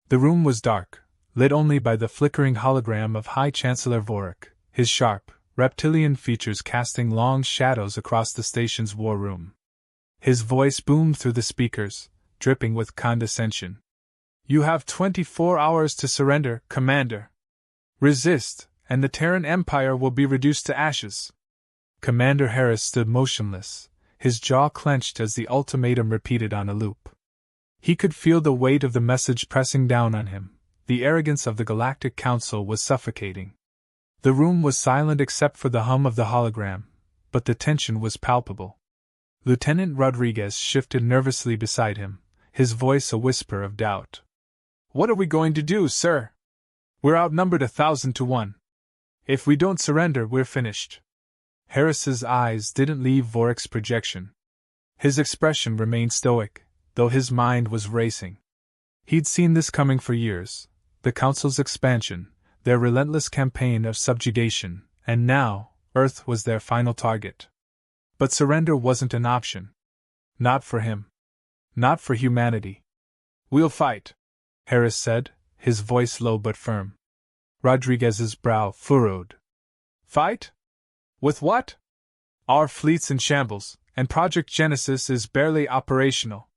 The room was dark, lit only by the flickering hologram of High Chancellor Vorik, his sharp, reptilian features casting long shadows across the station's war room. His voice boomed through the speakers, dripping with condescension. "You have 24 hours to surrender, Commander. Resist, and the Terran Empire will be reduced to ashes." Commander Harris stood motionless, his jaw clenched as the ultimatum repeated on a loop. He could feel the weight of the message pressing down on him. The arrogance of the Galactic Council was suffocating. The room was silent except for the hum of the hologram, but the tension was palpable. Lieutenant Rodriguez shifted nervously beside him, his voice a whisper of doubt. "What are we going to do, sir? We're outnumbered 1,000 to 1. If we don't surrender, we're finished." Harris's eyes didn't leave Vorik's projection. His expression remained stoic, though his mind was racing. He'd seen this coming for years, the Council's expansion, their relentless campaign of subjugation, and now, Earth was their final target. But surrender wasn't an option. Not for him. Not for humanity. "We'll fight," Harris said, his voice low but firm. Rodriguez's brow furrowed. "Fight? With what? Our fleet's in shambles, and Project Genesis is barely operational.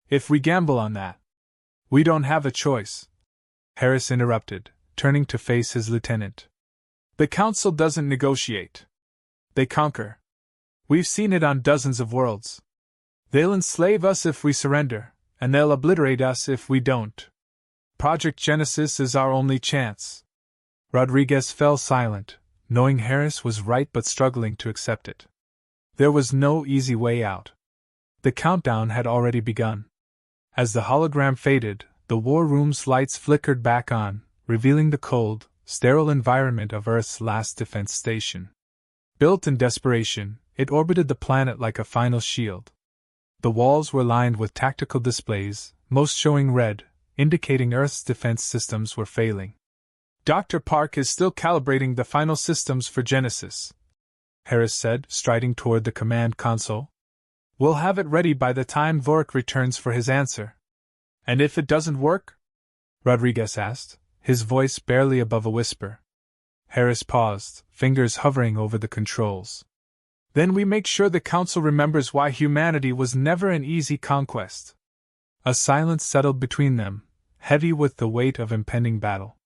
If we gamble on that, we don't have a choice," Harris interrupted, turning to face his lieutenant. "The Council doesn't negotiate. They conquer. We've seen it on dozens of worlds. They'll enslave us if we surrender, and they'll obliterate us if we don't. Project Genesis is our only chance." Rodriguez fell silent, knowing Harris was right but struggling to accept it. There was no easy way out. The countdown had already begun. As the hologram faded, the war room's lights flickered back on, revealing the cold, sterile environment of Earth's last defense station. Built in desperation, it orbited the planet like a final shield. The walls were lined with tactical displays, most showing red, indicating Earth's defense systems were failing. "Dr. Park is still calibrating the final systems for Genesis," Harris said, striding toward the command console. "We'll have it ready by the time Vorik returns for his answer." "And if it doesn't work?" Rodriguez asked, his voice barely above a whisper. Harris paused, fingers hovering over the controls. "Then we make sure the Council remembers why humanity was never an easy conquest." A silence settled between them, heavy with the weight of impending battle.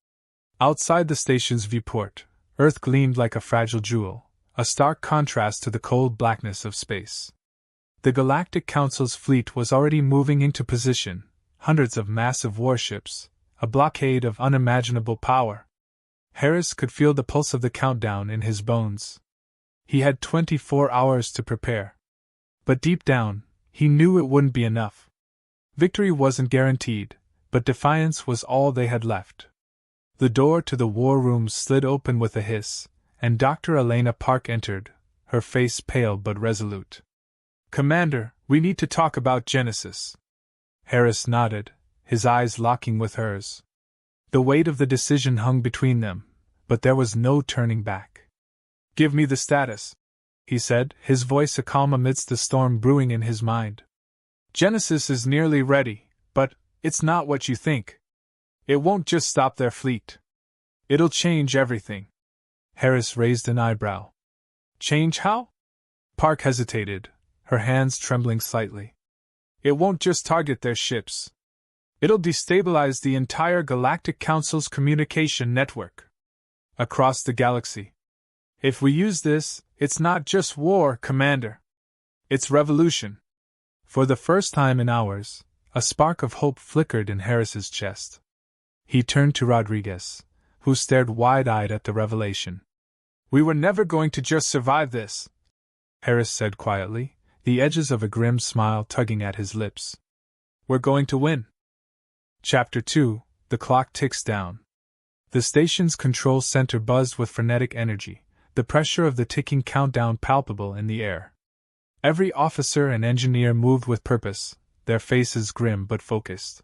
Outside the station's viewport, Earth gleamed like a fragile jewel, a stark contrast to the cold blackness of space. The Galactic Council's fleet was already moving into position, hundreds of massive warships, a blockade of unimaginable power. Harris could feel the pulse of the countdown in his bones. He had 24 hours to prepare. But deep down, he knew it wouldn't be enough. Victory wasn't guaranteed, but defiance was all they had left. The door to the war room slid open with a hiss, and Dr. Elena Park entered, her face pale but resolute. "Commander, we need to talk about Genesis." Harris nodded, his eyes locking with hers. The weight of the decision hung between them, but there was no turning back. "Give me the status," he said, his voice a calm amidst the storm brewing in his mind. "Genesis is nearly ready, but it's not what you think. It won't just stop their fleet. It'll change everything." Harris raised an eyebrow. "Change how?" Park hesitated, her hands trembling slightly. "It won't just target their ships. It'll destabilize the entire Galactic Council's communication network. Across the galaxy. If we use this, it's not just war, Commander. It's revolution." For the first time in hours, a spark of hope flickered in Harris's chest. He turned to Rodriguez, who stared wide-eyed at the revelation. "We were never going to just survive this," Harris said quietly, the edges of a grim smile tugging at his lips. "We're going to win." Chapter 2: The clock ticks down. The station's control center buzzed with frenetic energy, the pressure of the ticking countdown palpable in the air. Every officer and engineer moved with purpose, their faces grim but focused.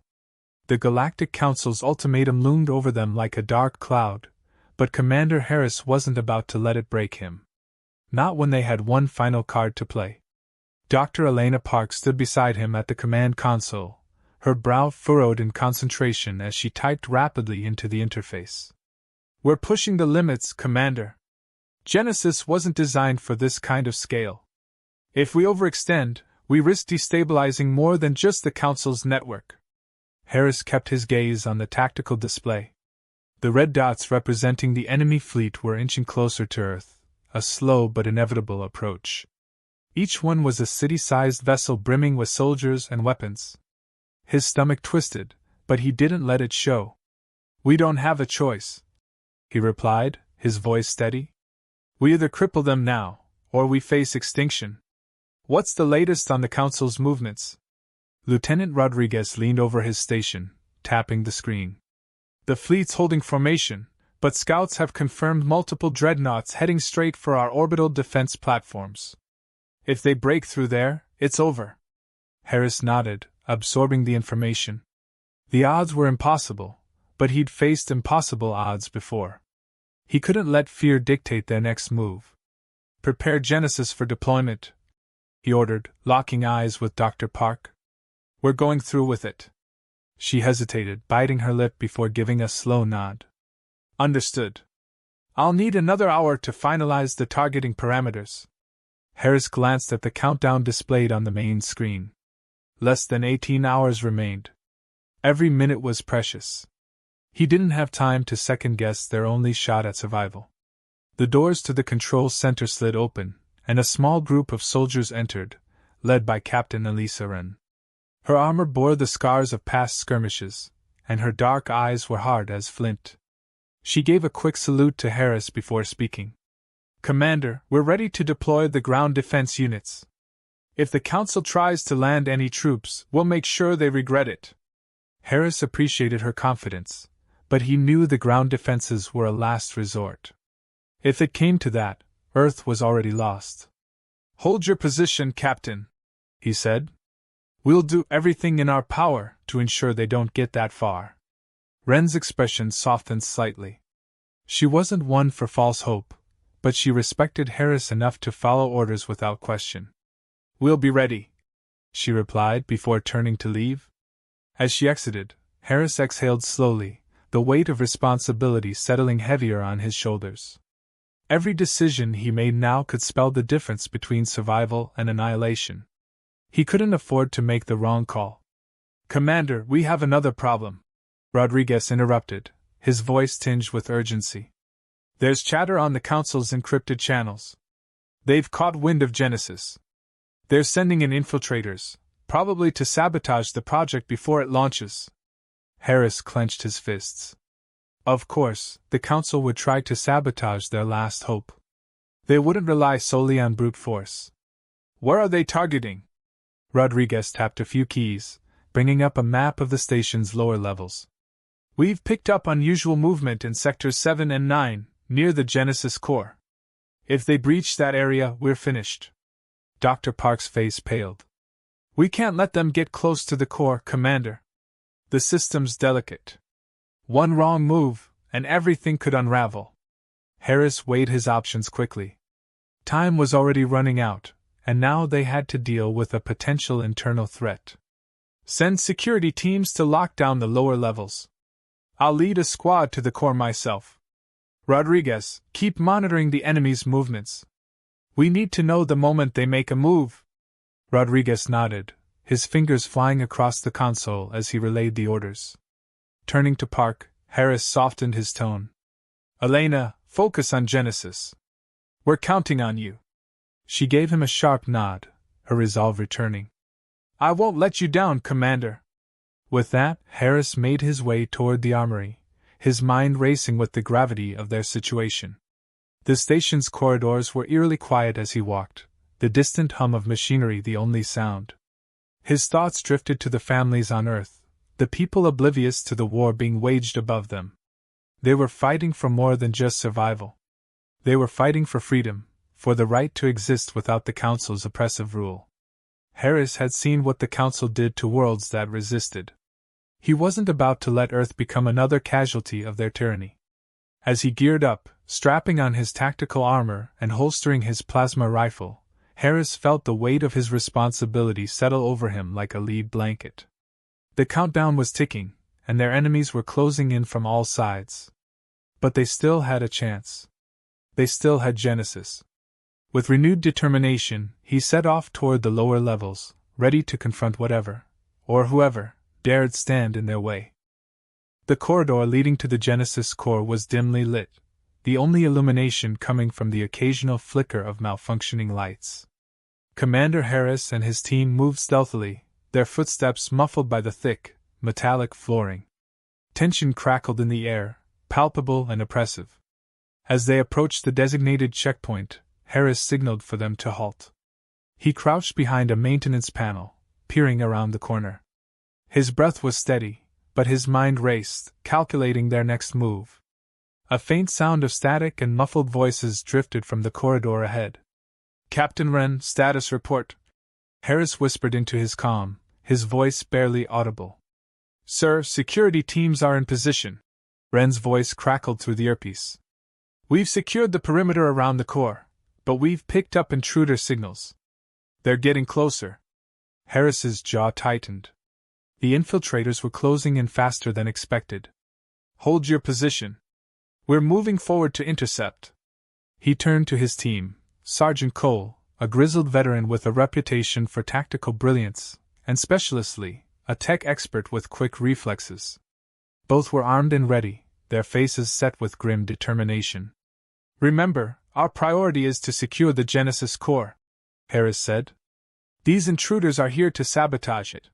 The Galactic Council's ultimatum loomed over them like a dark cloud, but Commander Harris wasn't about to let it break him. Not when they had one final card to play. Dr. Elena Park stood beside him at the command console, her brow furrowed in concentration as she typed rapidly into the interface. "We're pushing the limits, Commander. Genesis wasn't designed for this kind of scale. If we overextend, we risk destabilizing more than just the Council's network." Harris kept his gaze on the tactical display. The red dots representing the enemy fleet were inching closer to Earth, a slow but inevitable approach. Each one was a city-sized vessel brimming with soldiers and weapons. His stomach twisted, but he didn't let it show. "We don't have a choice," he replied, his voice steady. "We either cripple them now, or we face extinction. What's the latest on the Council's movements?" Lieutenant Rodriguez leaned over his station, tapping the screen. "The fleet's holding formation, but scouts have confirmed multiple dreadnoughts heading straight for our orbital defense platforms. If they break through there, it's over." Harris nodded, absorbing the information. The odds were impossible, but he'd faced impossible odds before. He couldn't let fear dictate their next move. "Prepare Genesis for deployment," he ordered, locking eyes with Dr. Park. "We're going through with it." She hesitated, biting her lip before giving a slow nod. "Understood. I'll need another hour to finalize the targeting parameters." Harris glanced at the countdown displayed on the main screen. Less than 18 hours remained. Every minute was precious. He didn't have time to second-guess their only shot at survival. The doors to the control center slid open, and a small group of soldiers entered, led by Captain Elisa Wren. Her armor bore the scars of past skirmishes, and her dark eyes were hard as flint. She gave a quick salute to Harris before speaking. "Commander, we're ready to deploy the ground defense units. If the Council tries to land any troops, we'll make sure they regret it." Harris appreciated her confidence, but he knew the ground defenses were a last resort. If it came to that, Earth was already lost. "Hold your position, Captain," he said. "We'll do everything in our power to ensure they don't get that far." Wren's expression softened slightly. She wasn't one for false hope, but she respected Harris enough to follow orders without question. "We'll be ready," she replied before turning to leave. As she exited, Harris exhaled slowly, the weight of responsibility settling heavier on his shoulders. Every decision he made now could spell the difference between survival and annihilation. He couldn't afford to make the wrong call. "Commander, we have another problem," Rodriguez interrupted, his voice tinged with urgency. "There's chatter on the Council's encrypted channels. They've caught wind of Genesis. They're sending in infiltrators, probably to sabotage the project before it launches." Harris clenched his fists. Of course, the Council would try to sabotage their last hope. They wouldn't rely solely on brute force. "Where are they targeting?" Rodriguez tapped a few keys, bringing up a map of the station's lower levels. "We've picked up unusual movement in Sectors 7 and 9, near the Genesis core. If they breach that area, we're finished." Dr. Park's face paled. "We can't let them get close to the core, Commander. The system's delicate. One wrong move, and everything could unravel." Harris weighed his options quickly. Time was already running out, and now they had to deal with a potential internal threat. "Send security teams to lock down the lower levels. I'll lead a squad to the core myself. Rodriguez, keep monitoring the enemy's movements. We need to know the moment they make a move." Rodriguez nodded, his fingers flying across the console as he relayed the orders. Turning to Park, Harris softened his tone. "Elena, focus on Genesis. We're counting on you." She gave him a sharp nod, her resolve returning. "I won't let you down, Commander." With that, Harris made his way toward the armory, his mind racing with the gravity of their situation. The station's corridors were eerily quiet as he walked, the distant hum of machinery the only sound. His thoughts drifted to the families on Earth, the people oblivious to the war being waged above them. They were fighting for more than just survival. They were fighting for freedom, for the right to exist without the Council's oppressive rule. Harris had seen what the Council did to worlds that resisted. He wasn't about to let Earth become another casualty of their tyranny. As he geared up, strapping on his tactical armor and holstering his plasma rifle, Harris felt the weight of his responsibility settle over him like a lead blanket. The countdown was ticking, and their enemies were closing in from all sides. But they still had a chance. They still had Genesis. With renewed determination, he set off toward the lower levels, ready to confront whatever, or whoever, dared stand in their way. The corridor leading to the Genesis core was dimly lit, the only illumination coming from the occasional flicker of malfunctioning lights. Commander Harris and his team moved stealthily, their footsteps muffled by the thick, metallic flooring. Tension crackled in the air, palpable and oppressive. As they approached the designated checkpoint, Harris signaled for them to halt. He crouched behind a maintenance panel, peering around the corner. His breath was steady, but his mind raced, calculating their next move. A faint sound of static and muffled voices drifted from the corridor ahead. "Captain Wren, status report," Harris whispered into his comm, his voice barely audible. "Sir, security teams are in position," Wren's voice crackled through the earpiece. "We've secured the perimeter around the core, but we've picked up intruder signals. They're getting closer." Harris's jaw tightened. The infiltrators were closing in faster than expected. "Hold your position. We're moving forward to intercept." He turned to his team, Sergeant Cole, a grizzled veteran with a reputation for tactical brilliance, and Specialist Lee, a tech expert with quick reflexes. Both were armed and ready, their faces set with grim determination. "Remember, our priority is to secure the Genesis core," Harris said. "These intruders are here to sabotage it.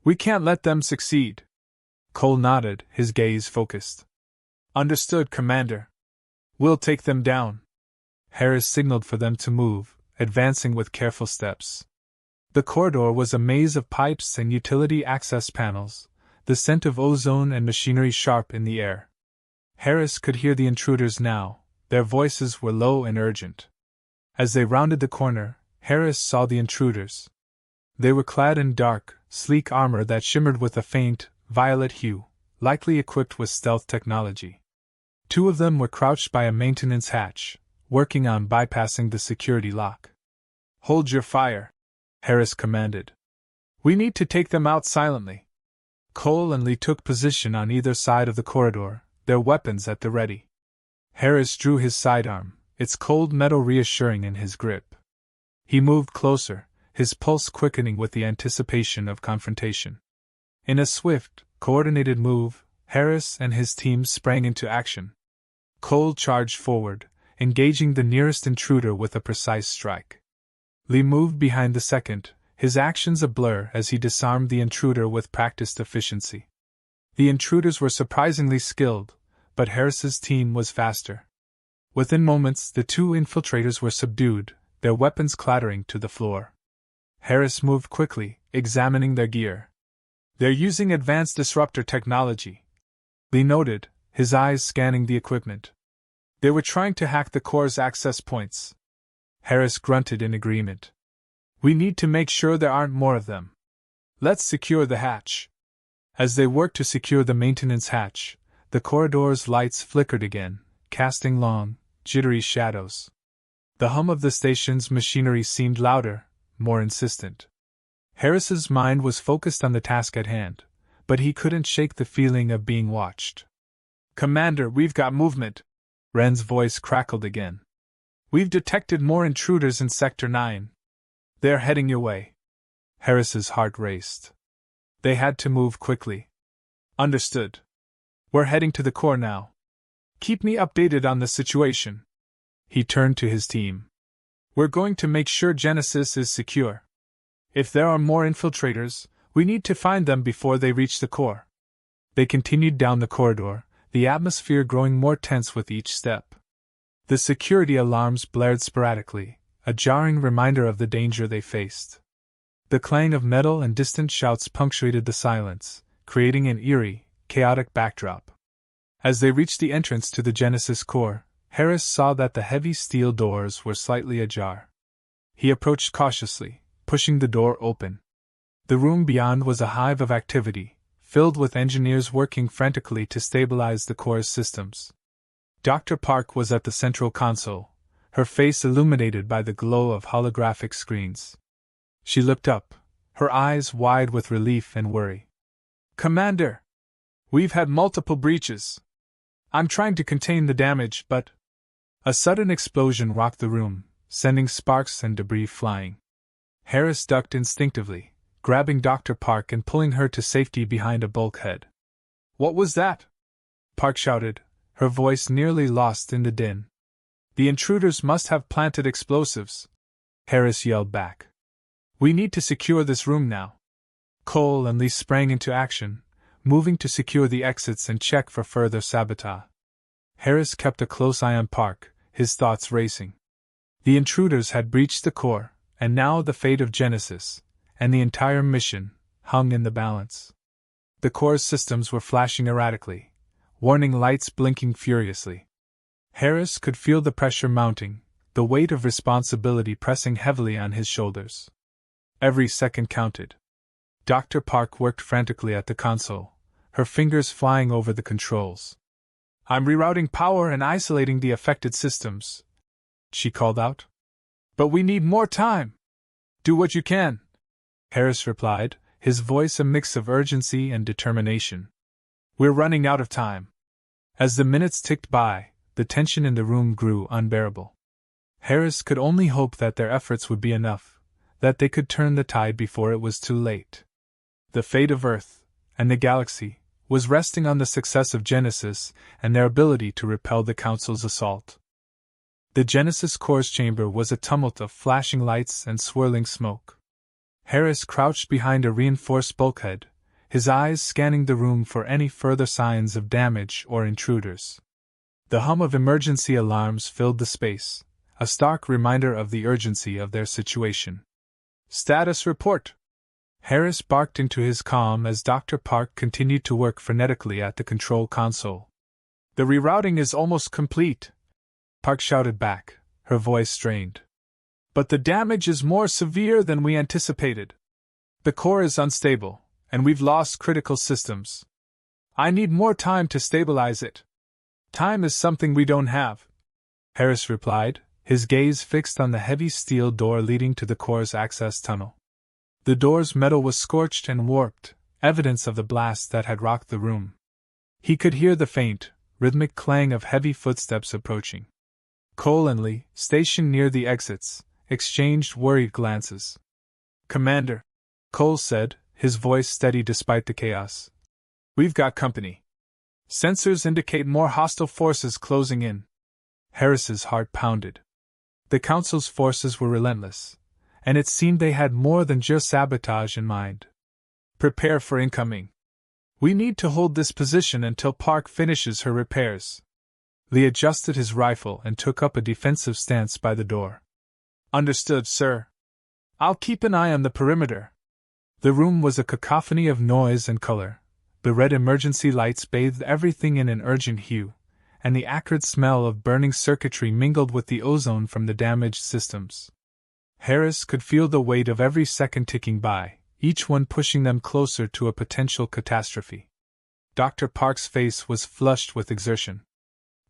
We can't let them succeed." Cole nodded, his gaze focused. "Understood, Commander. We'll take them down." Harris signaled for them to move, advancing with careful steps. The corridor was a maze of pipes and utility access panels, the scent of ozone and machinery sharp in the air. Harris could hear the intruders now, their voices were low and urgent. As they rounded the corner, Harris saw the intruders. They were clad in dark, sleek armor that shimmered with a faint, violet hue, likely equipped with stealth technology. Two of them were crouched by a maintenance hatch, working on bypassing the security lock. "Hold your fire," Harris commanded. "We need to take them out silently." Cole and Lee took position on either side of the corridor, their weapons at the ready. Harris drew his sidearm, its cold metal reassuring in his grip. He moved closer, his pulse quickening with the anticipation of confrontation. In a swift, coordinated move, Harris and his team sprang into action. Cole charged forward, engaging the nearest intruder with a precise strike. Lee moved behind the second, his actions a blur as he disarmed the intruder with practiced efficiency. The intruders were surprisingly skilled, but Harris's team was faster. Within moments, the two infiltrators were subdued, their weapons clattering to the floor. Harris moved quickly, examining their gear. "They're using advanced disruptor technology," Lee noted, his eyes scanning the equipment. "They were trying to hack the core's access points." Harris grunted in agreement. "We need to make sure there aren't more of them. Let's secure the hatch." As they worked to secure the maintenance hatch, the corridor's lights flickered again, casting long, jittery shadows. The hum of the station's machinery seemed louder, more insistent. Harris's mind was focused on the task at hand, but he couldn't shake the feeling of being watched. "Commander, we've got movement," Wren's voice crackled again. "We've detected more intruders in Sector 9. They're heading your way." Harris's heart raced. They had to move quickly. "Understood. We're heading to the core now. Keep me updated on the situation." He turned to his team. "We're going to make sure Genesis is secure. If there are more infiltrators, we need to find them before they reach the core." They continued down the corridor, the atmosphere growing more tense with each step. The security alarms blared sporadically, a jarring reminder of the danger they faced. The clang of metal and distant shouts punctuated the silence, creating an eerie, chaotic backdrop. As they reached the entrance to the Genesis core, Harris saw that the heavy steel doors were slightly ajar. He approached cautiously, pushing the door open. The room beyond was a hive of activity, filled with engineers working frantically to stabilize the core's systems. Dr. Park was at the central console, her face illuminated by the glow of holographic screens. She looked up, her eyes wide with relief and worry. Commander! We've had multiple breaches. I'm trying to contain the damage, but. A sudden explosion rocked the room, sending sparks and debris flying. Harris ducked instinctively, grabbing Dr. Park and pulling her to safety behind a bulkhead. What was that? Park shouted, her voice nearly lost in the din. The intruders must have planted explosives, Harris yelled back. We need to secure this room now. Cole and Lee sprang into action, moving to secure the exits and check for further sabotage. Harris kept a close eye on Park, his thoughts racing. The intruders had breached the core, and now the fate of Genesis, and the entire mission, hung in the balance. The core's systems were flashing erratically, warning lights blinking furiously. Harris could feel the pressure mounting, the weight of responsibility pressing heavily on his shoulders. Every second counted. Dr. Park worked frantically at the console, her fingers flying over the controls. I'm rerouting power and isolating the affected systems, she called out. But we need more time. Do what you can, Harris replied, his voice a mix of urgency and determination. We're running out of time. As the minutes ticked by, the tension in the room grew unbearable. Harris could only hope that their efforts would be enough, that they could turn the tide before it was too late. The fate of Earth, and the galaxy, was resting on the success of Genesis and their ability to repel the Council's assault. The Genesis core's chamber was a tumult of flashing lights and swirling smoke. Harris crouched behind a reinforced bulkhead, his eyes scanning the room for any further signs of damage or intruders. The hum of emergency alarms filled the space, a stark reminder of the urgency of their situation. Status report! Harris barked into his comm as Dr. Park continued to work frenetically at the control console. The rerouting is almost complete, Park shouted back, her voice strained. But the damage is more severe than we anticipated. The core is unstable, and we've lost critical systems. I need more time to stabilize it. Time is something we don't have, Harris replied, his gaze fixed on the heavy steel door leading to the core's access tunnel. The door's metal was scorched and warped, evidence of the blast that had rocked the room. He could hear the faint, rhythmic clang of heavy footsteps approaching. Cole and Lee, stationed near the exits, exchanged worried glances. Commander, Cole said, his voice steady despite the chaos. We've got company. Sensors indicate more hostile forces closing in. Harris's heart pounded. The Council's forces were relentless, and it seemed they had more than just sabotage in mind. Prepare for incoming. We need to hold this position until Park finishes her repairs. Lee adjusted his rifle and took up a defensive stance by the door. Understood, sir. I'll keep an eye on the perimeter. The room was a cacophony of noise and color. The red emergency lights bathed everything in an urgent hue, and the acrid smell of burning circuitry mingled with the ozone from the damaged systems. Harris could feel the weight of every second ticking by, each one pushing them closer to a potential catastrophe. Dr. Park's face was flushed with exertion.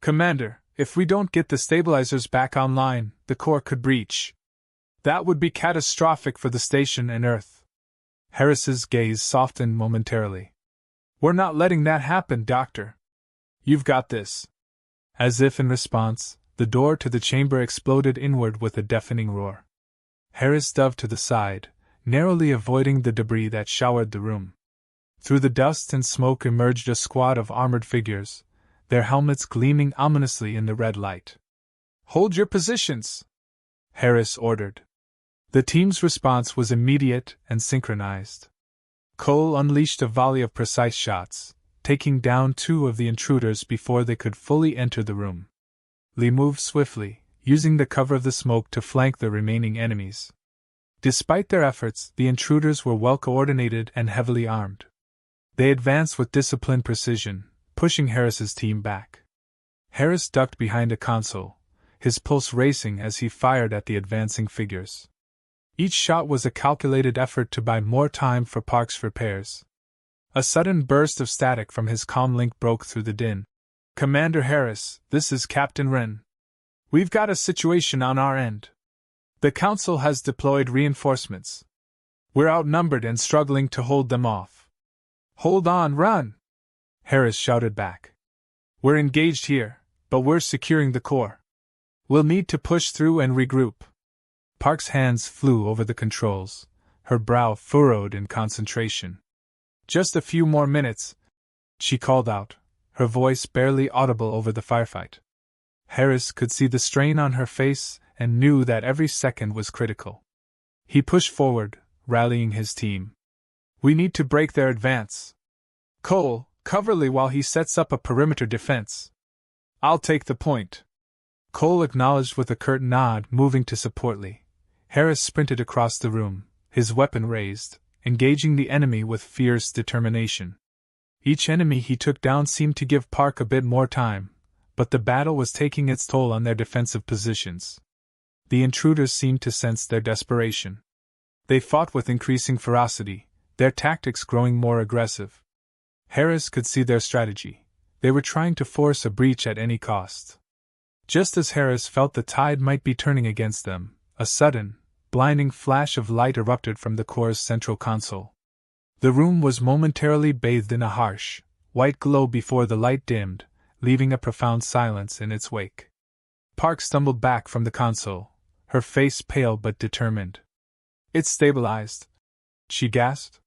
Commander, if we don't get the stabilizers back online, the core could breach. That would be catastrophic for the station and Earth. Harris's gaze softened momentarily. We're not letting that happen, Doctor. You've got this. As if in response, the door to the chamber exploded inward with a deafening roar. Harris dove to the side, narrowly avoiding the debris that showered the room. Through the dust and smoke emerged a squad of armored figures, their helmets gleaming ominously in the red light. Hold your positions, Harris ordered. The team's response was immediate and synchronized. Cole unleashed a volley of precise shots, taking down two of the intruders before they could fully enter the room. Lee moved swiftly, using the cover of the smoke to flank the remaining enemies. Despite their efforts, the intruders were well coordinated and heavily armed. They advanced with disciplined precision, pushing Harris's team back. Harris ducked behind a console, his pulse racing as he fired at the advancing figures. Each shot was a calculated effort to buy more time for Park's repairs. A sudden burst of static from his comm link broke through the din. Commander Harris, this is Captain Wren. We've got a situation on our end. The Council has deployed reinforcements. We're outnumbered and struggling to hold them off. Hold on, run! Harris shouted back. We're engaged here, but we're securing the core. We'll need to push through and regroup. Park's hands flew over the controls, her brow furrowed in concentration. Just a few more minutes, she called out, her voice barely audible over the firefight. Harris could see the strain on her face and knew that every second was critical. He pushed forward, rallying his team. We need to break their advance. Cole, cover Lee while he sets up a perimeter defense. I'll take the point. Cole acknowledged with a curt nod, moving to support Lee. Harris sprinted across the room, his weapon raised, engaging the enemy with fierce determination. Each enemy he took down seemed to give Park a bit more time, but the battle was taking its toll on their defensive positions. The intruders seemed to sense their desperation. They fought with increasing ferocity, their tactics growing more aggressive. Harris could see their strategy. They were trying to force a breach at any cost. Just as Harris felt the tide might be turning against them, a sudden, blinding flash of light erupted from the core's central console. The room was momentarily bathed in a harsh, white glow before the light dimmed, leaving a profound silence in its wake. Park stumbled back from the console, her face pale but determined. It's stabilized, she gasped.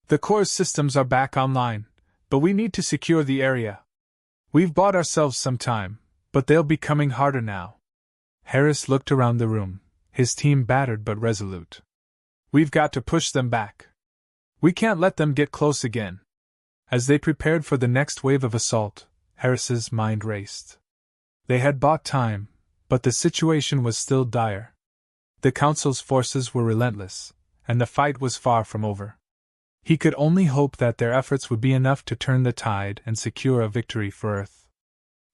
The core's systems are back online, but we need to secure the area. We've bought ourselves some time, but they'll be coming harder now. Harris looked around the room, his team battered but resolute. We've got to push them back. We can't let them get close again. As they prepared for the next wave of assault, Harris's mind raced. They had bought time, but the situation was still dire. The Council's forces were relentless, and the fight was far from over. He could only hope that their efforts would be enough to turn the tide and secure a victory for Earth.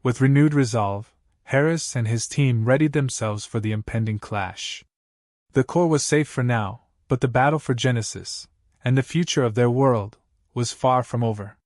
With renewed resolve, Harris and his team readied themselves for the impending clash. The core was safe for now, but the battle for Genesis, and the future of their world, was far from over.